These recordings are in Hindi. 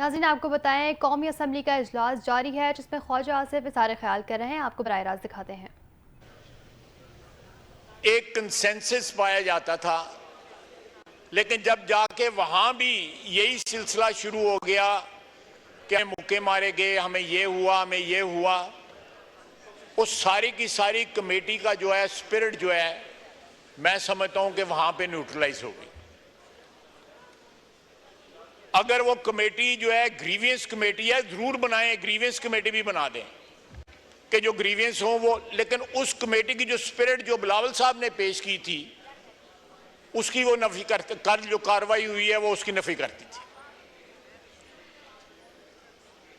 नाज़रीन आपको बताएं, कौमी असम्बली का इजलास जारी है जिसमें ख्वाजा आसिफ इज़हार ख्याल कर रहे हैं। आपको बराह रास्त दिखाते हैं। एक कंसेंसस पाया जाता था, लेकिन जब जाके वहां भी यही सिलसिला शुरू हो गया कि हमें मुक्के मारे गए, हमें ये हुआ, हमें ये हुआ, उस सारी की सारी कमेटी का जो है स्पिरिट जो है, मैं समझता हूं कि वहां पे न्यूट्रलाइज हो गई। अगर वो कमेटी जो है ग्रीवियंस कमेटी है, जरूर बनाएं, ग्रीवियंस कमेटी भी बना दें कि जो ग्रीवियंस हो वो, लेकिन उस कमेटी की जो स्पिरिट जो बिलावल साहब ने पेश की थी उसकी वो नफी करते, कल जो कार्रवाई हुई है वो उसकी नफी करती थी।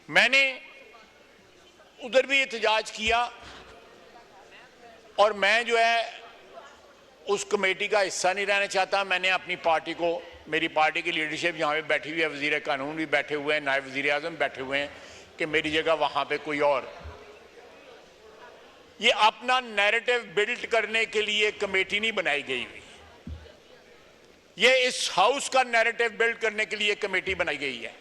मैंने उधर भी एहतजाज किया और मैं जो है उस कमेटी का हिस्सा नहीं रहना चाहता। मैंने अपनी पार्टी को, मेरी पार्टी की लीडरशिप यहाँ पे बैठी हुई है, वजीर कानून भी बैठे हुए हैं, नायब वजीर आजम बैठे हुए हैं, कि मेरी जगह वहां पे कोई और। ये अपना नैरेटिव बिल्ड करने के लिए कमेटी नहीं बनाई गई हुई, ये इस हाउस का नैरेटिव बिल्ड करने के लिए कमेटी बनाई गई है।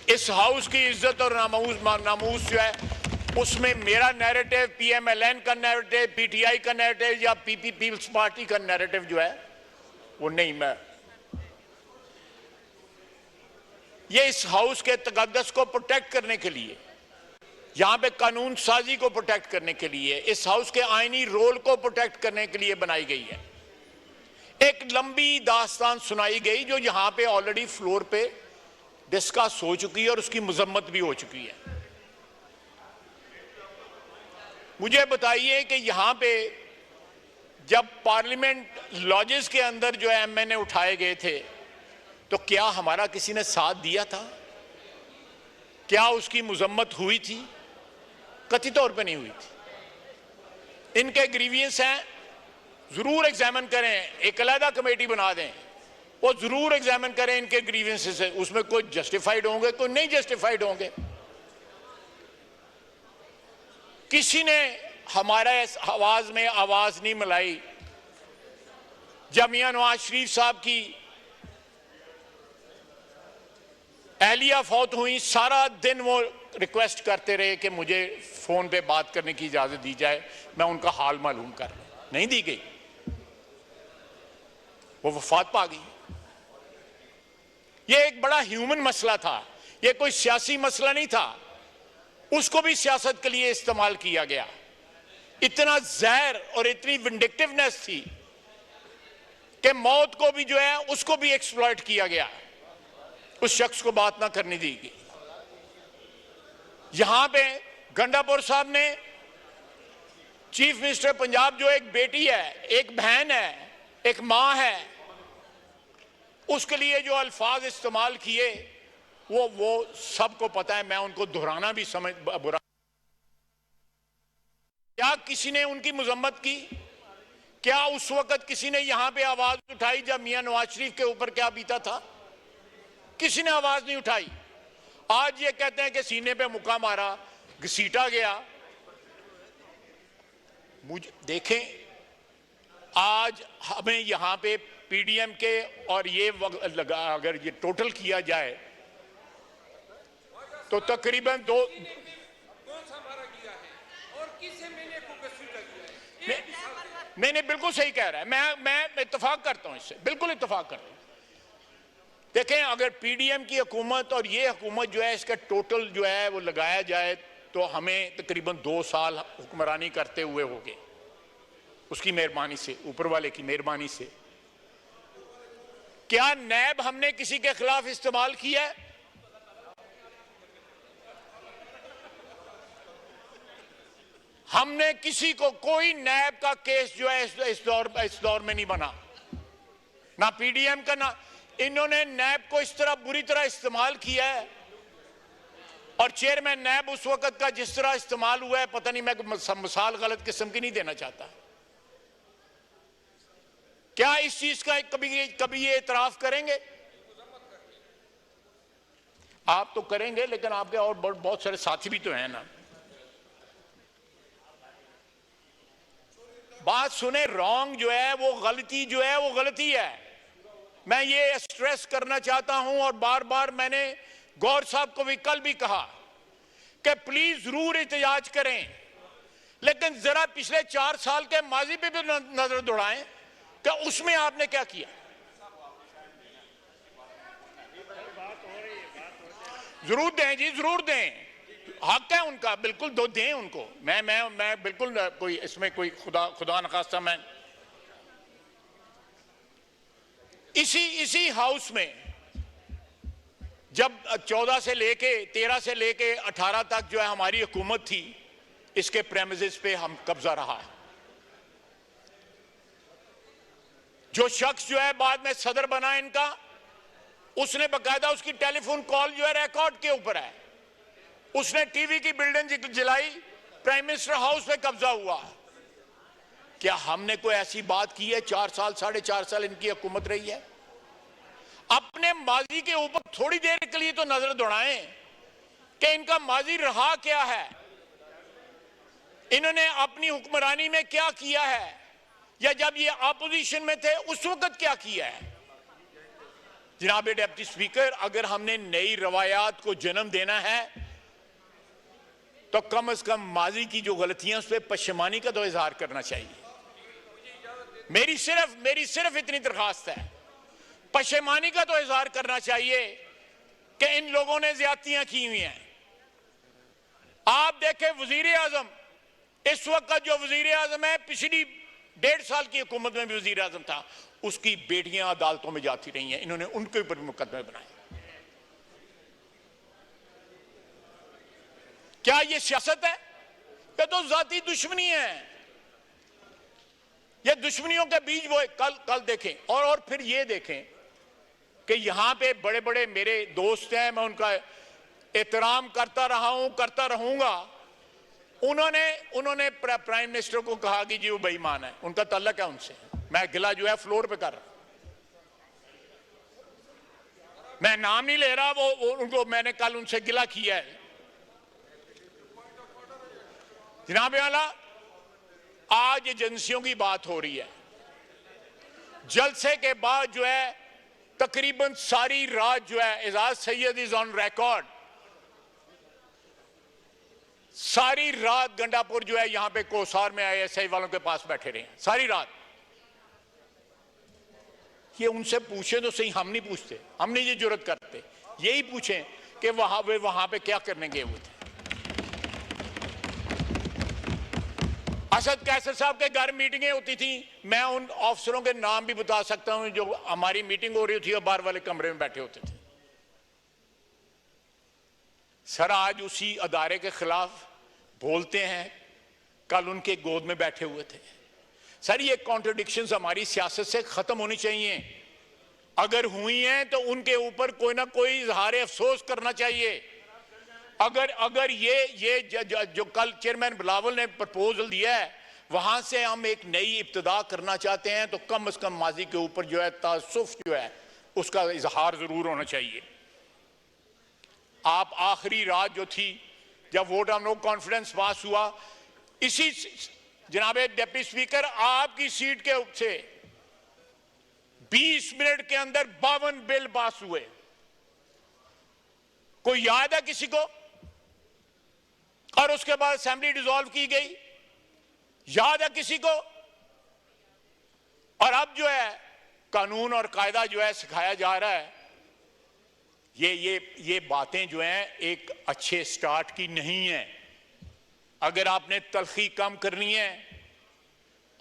इस हाउस की इज्जत और नामूस जो है उसमें मेरा नैरेटिव, पीएमएलएन का नैरेटिव, पीटीआई का नैरेटिव या पीपल्स पार्टी का नैरेटिव जो है वो नहीं। मैं ये इस हाउस के तकद्दस को प्रोटेक्ट करने के लिए, यहां पे कानून साजी को प्रोटेक्ट करने के लिए, इस हाउस के आईनी रोल को प्रोटेक्ट करने के लिए बनाई गई है। एक लंबी दास्तान सुनाई गई जो यहां पे ऑलरेडी फ्लोर पे डिस्कस हो चुकी है और उसकी मजम्मत भी हो चुकी है। मुझे बताइए कि यहां पे जब पार्लियामेंट लॉजेस के अंदर जो एमएनए उठाए गए थे तो क्या हमारा किसी ने साथ दिया था? क्या उसकी मजम्मत हुई थी? कथित तौर पे नहीं हुई थी। इनके ग्रीवियंस हैं, जरूर एग्जामिन करें, एक अलहदा कमेटी बना दें, वो जरूर एग्जामिन करें इनके ग्रीवियंसेस है, उसमें कोई जस्टिफाइड होंगे, कोई नहीं जस्टिफाइड होंगे। किसी ने हमारा इस आवाज में आवाज नहीं मिलाई। जब मियां नवाज शरीफ साहब की एहलिया फौत हुई, सारा दिन वो रिक्वेस्ट करते रहे कि मुझे फोन पे बात करने की इजाजत दी जाए, मैं उनका हाल मालूम कर लूं। नहीं दी गई, वो वफात पा गई। ये एक बड़ा ह्यूमन मसला था, ये कोई सियासी मसला नहीं था, उसको भी सियासत के लिए इस्तेमाल किया गया। इतना जहर और इतनी विंडिक्टिवनेस थी कि मौत को भी जो है उसको भी एक्सप्लॉइट किया गया, उस शख्स को बात ना करने दी गई। यहां पे गंडापुर साहब ने, चीफ मिनिस्टर पंजाब जो एक बेटी है, एक बहन है, एक मां है, उसके लिए जो अल्फाज इस्तेमाल किए वो सबको पता है, मैं उनको दोहराना भी समझ बुरा। क्या किसी ने उनकी मजम्मत की? क्या उस वक्त किसी ने यहां पे आवाज उठाई जब मियां नवाज शरीफ के ऊपर क्या बीता था? किसी ने आवाज नहीं उठाई। आज ये कहते हैं कि सीने पे मुक्का मारा, घसीटा गया। मुझे देखें, आज हमें यहां पे पीडीएम के और ये अगर ये टोटल किया जाए तो तकरीबन दो, नहीं बिल्कुल सही कह रहा है, मैं इत्तेफाक करता हूं इससे, बिल्कुल इत्तेफाक करता हूं। देखें, अगर पीडीएम की हुकूमत और ये हुकूमत जो है इसका टोटल जो है वो लगाया जाए तो हमें तकरीबन 2 साल हुक्मरानी करते हुए हो गए, उसकी मेहरबानी से, ऊपर वाले की मेहरबानी से। क्या नैब हमने किसी के खिलाफ इस्तेमाल किया है? हमने किसी को, कोई नैब का केस जो है इस दौर में नहीं बना, ना पीडीएम का, ना इन्होंने नैब को इस तरह बुरी तरह इस्तेमाल किया है। और चेयरमैन नैब उस वक्त का जिस तरह इस्तेमाल हुआ है, पता नहीं, मैं मिसाल गलत किस्म की नहीं देना चाहता। क्या इस चीज का कभी ये इतराफ करेंगे? आप तो करेंगे, लेकिन आपके और बहुत सारे साथी भी तो हैं ना। बात सुने, रॉन्ग जो है वो गलती जो है वो गलती है। मैं ये स्ट्रेस करना चाहता हूं और बार बार मैंने गौर साहब को भी कल भी कहा कि प्लीज जरूर एहतजाज करें, लेकिन जरा पिछले 4 साल के माजी पे भी नजर दौड़ाएं कि उसमें आपने क्या किया। जरूर दें जी, जरूर दें, हक है उनका, बिल्कुल दो दें उनको। मैं बिल्कुल कोई इसमें कोई खुदा न खास्ता मैं इसी हाउस में जब 14 से लेके 13 से लेके 18 तक जो है हमारी हुकूमत थी, इसके प्रेमिसेस पे हम कब्जा रहा है। जो शख्स जो है बाद में सदर बना इनका, उसने बकायदा उसकी टेलीफोन कॉल जो है रिकॉर्ड के ऊपर है। उसने टीवी की बिल्डिंग जलाई, प्राइम मिनिस्टर हाउस पे कब्जा हुआ। क्या हमने कोई ऐसी बात की है? 4 साल 4.5 साल इनकी हुकूमत रही है। अपने माजी के ऊपर थोड़ी देर के लिए तो नजर दौड़ाएं कि इनका माजी रहा क्या है, इन्होंने अपनी हुक्मरानी में क्या किया है, या जब ये ऑपोजिशन में थे उस वक्त क्या किया है। जनाब डिप्टी स्पीकर, अगर हमने नई रवायात को जन्म देना है तो कम से कम माजी की जो गलतियां उस पर पशेमानी का तो इजहार करना चाहिए। मेरी सिर्फ इतनी दरखास्त है, पशेमानी का तो इजहार करना चाहिए कि इन लोगों ने ज्यादतियां की हुई हैं। आप देखें वजीर आजम, इस वक्त जो वजीर आजम है, पिछली 1.5 साल की हुकूमत में भी वजीर आजम था, उसकी बेटियां अदालतों में जाती रही हैं, इन्होंने उनके ऊपर मुकदमे बनाए। क्या ये सियासत है? ये तो जाती दुश्मनी है। ये दुश्मनियों के बीच वो कल देखें और फिर ये देखें कि यहां पे बड़े बड़े मेरे दोस्त हैं, मैं उनका एहतराम करता रहा हूं, करता रहूंगा। उन्होंने प्राइम मिनिस्टर को कहा कि जी वो बेईमान है, उनका तल्लक है उनसे। मैं गिला जो है फ्लोर पे कर रहा, मैं नाम नहीं ले रहा, वो उनको मैंने कल उनसे गिला किया है। जनाब आला, आज एजेंसियों की बात हो रही है। जलसे के बाद जो है तकरीबन सारी रात जो है, Ejaz Syed is on record, सारी रात गंडापुर जो है यहां पे कोसार में ISI वालों के पास बैठे रहे हैं सारी रात। ये उनसे पूछे तो सही, हम नहीं पूछते, हम नहीं ये जुर्रत करते। यही पूछें कि वहां पे क्या करने गए हुए थे। असद कैसर साहब के घर मीटिंगें होती थी, मैं उन अफसरों के नाम भी बता सकता हूं जो हमारी मीटिंग हो रही थी और बाहर वाले कमरे में बैठे होते थे। सर आज उसी अदारे के खिलाफ बोलते हैं, कल उनके गोद में बैठे हुए थे। सर ये कॉन्ट्रडिक्शंस हमारी सियासत से खत्म होनी चाहिए। अगर हुई हैं तो उनके ऊपर कोई ना कोई इजहार अफसोस करना चाहिए। अगर ये जो कल चेयरमैन बिलावल ने प्रपोजल दिया है, वहां से हम एक नई इब्तिदा करना चाहते हैं, तो कम से कम माजी के ऊपर जो है तासुफ जो है उसका इजहार जरूर होना चाहिए। आप आखिरी रात जो थी जब वोट ऑफ नो कॉन्फिडेंस पास हुआ, इसी जनाब डिप्टी स्पीकर आपकी सीट के से 20 मिनट के अंदर 52 बिल पास हुए। कोई याद है किसी को? और उसके बाद असेंबली डिसॉल्व की गई, याद है किसी को? और अब जो है कानून और कायदा जो है सिखाया जा रहा है। ये बातें जो हैं एक अच्छे स्टार्ट की नहीं है। अगर आपने तलखी कम करनी है,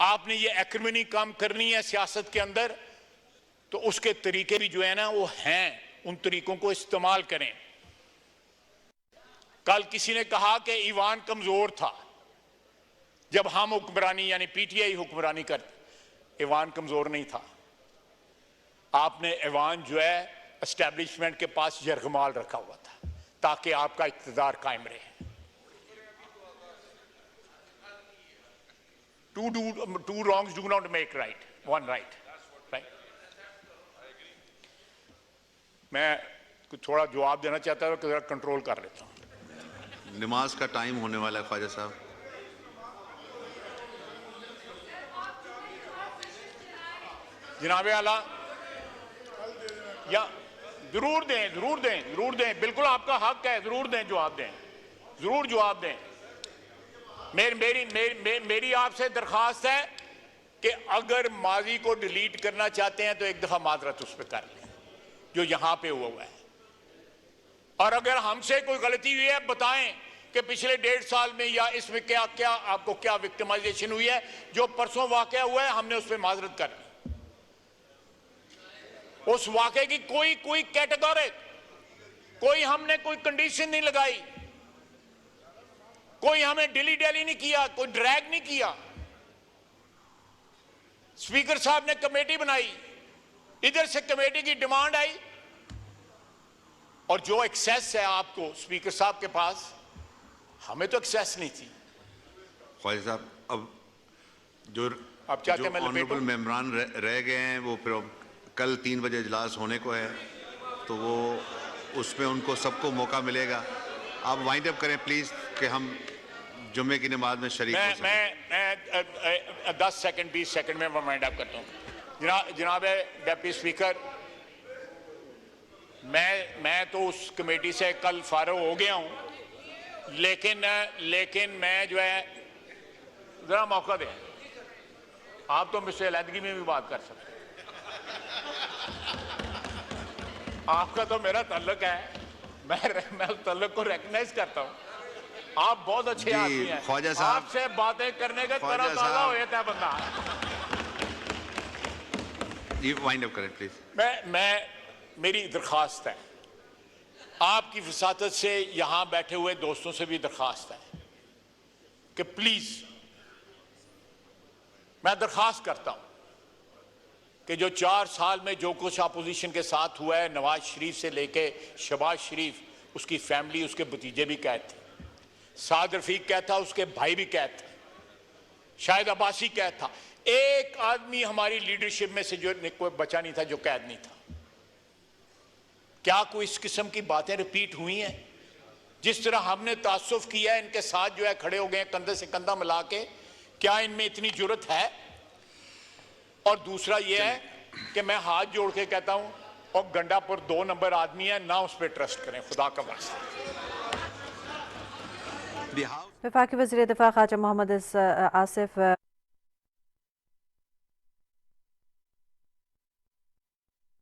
आपने ये एक्रिमनी कम करनी है सियासत के अंदर, तो उसके तरीके भी जो है ना वो हैं, उन तरीकों को इस्तेमाल करें। कल किसी ने कहा कि ईवान कमजोर था जब हम हुक्मरानी यानी PTI हुक्मरानी करते। ईवान कमजोर नहीं था, आपने ईवान जो है एस्टेब्लिशमेंट के पास यरगमाल रखा हुआ था ताकि आपका इक़्तिदार कायम रहे। Two wrongs do not make right, one right. मैं थोड़ा जवाब देना चाहता हूं, जरा कंट्रोल कर लेता हूं। नमाज का टाइम होने वाला है ख्वाजा साहब। जनाब आला, या जरूर दें, जरूर दें, जरूर दें, बिल्कुल आपका हक है, जरूर दें, जवाब दें, जरूर जवाब दें। मेरी आपसे दरखास्त है कि अगर माजी को डिलीट करना चाहते हैं तो एक दफा माजरत उस पर कर लें जो यहां पे हुआ है, और अगर हमसे कोई गलती हुई है बताएं कि पिछले 1.5 साल में या इसमें क्या क्या आपको क्या विक्टिमाइजेशन हुई है। जो परसों वाकया हुआ है हमने उस पर माजरत कर ली। उस वाकये की कोई कैटेगरी, कोई हमने कोई कंडीशन नहीं लगाई, कोई हमें डिली डेली नहीं किया, कोई ड्रैग नहीं किया। स्पीकर साहब ने कमेटी बनाई, इधर से कमेटी की डिमांड आई, और जो एक्सेस है आपको स्पीकर साहब के पास, हमें तो एक्सेस नहीं थी। ख्वाजा साहब, अब जो आप चाहते हैं मैं ऑनरेबल मेंबरान रह गए हैं वो फिर कल 3 बजे इजलास होने को है, तो वो उसमें उनको सबको मौका मिलेगा। आप वाइंड अप करें प्लीज कि हम जुम्मे की नमाज में शरीक हो सकें। मैं 10 सेकंड 20 सेकंड में वाइंड अप करता हूँ। जनाब डेप्टी स्पीकर, मैं तो उस कमेटी से कल फारग हो गया हूं, लेकिन मैं जो है, जरा मौका दें, आप तो मुझसे अलहदगी में भी बात कर सकते हैं। आपका तो मेरा ताल्लुक है, मैं उस ताल्लुक को रिकॉग्नाइज करता हूं। आप बहुत अच्छे आदमी हैं, ख्वाजा साहब, आपसे बातें करने का ख्वाजा तरह ताला साहब, हो जाता है बंदा। ये वाइंड अप करें प्लीज। मेरी दरखास्त है, आपकी वसातत से यहां बैठे हुए दोस्तों से भी दरखास्त है कि प्लीज, मैं दरखास्त करता हूं कि जो 4 साल में जो कुछ अपोजिशन के साथ हुआ है, नवाज शरीफ से लेके शहबाज शरीफ, उसकी फैमिली, उसके भतीजे भी कैद थे, साद रफीक कैद था, उसके भाई भी कैद थे, शाहिद अब्बासी कैद था। एक आदमी हमारी लीडरशिप में से जो कोई बचा नहीं था जो कैद नहीं था। क्या कोई इस किस्म की बातें रिपीट हुई हैं? जिस तरह हमने तासुफ किया है, इनके साथ जो है खड़े हो गए कंधे से कंधा मिला के, क्या इनमें इतनी जुर्रत है? और दूसरा यह है कि मैं हाथ जोड़ के कहता हूं, और गंडापुर 2 नंबर आदमी है ना, उस पर ट्रस्ट करें, खुदा का वास्ता। वफाकी वज़ीर दिफा ख्वाजा मोहम्मद आसिफ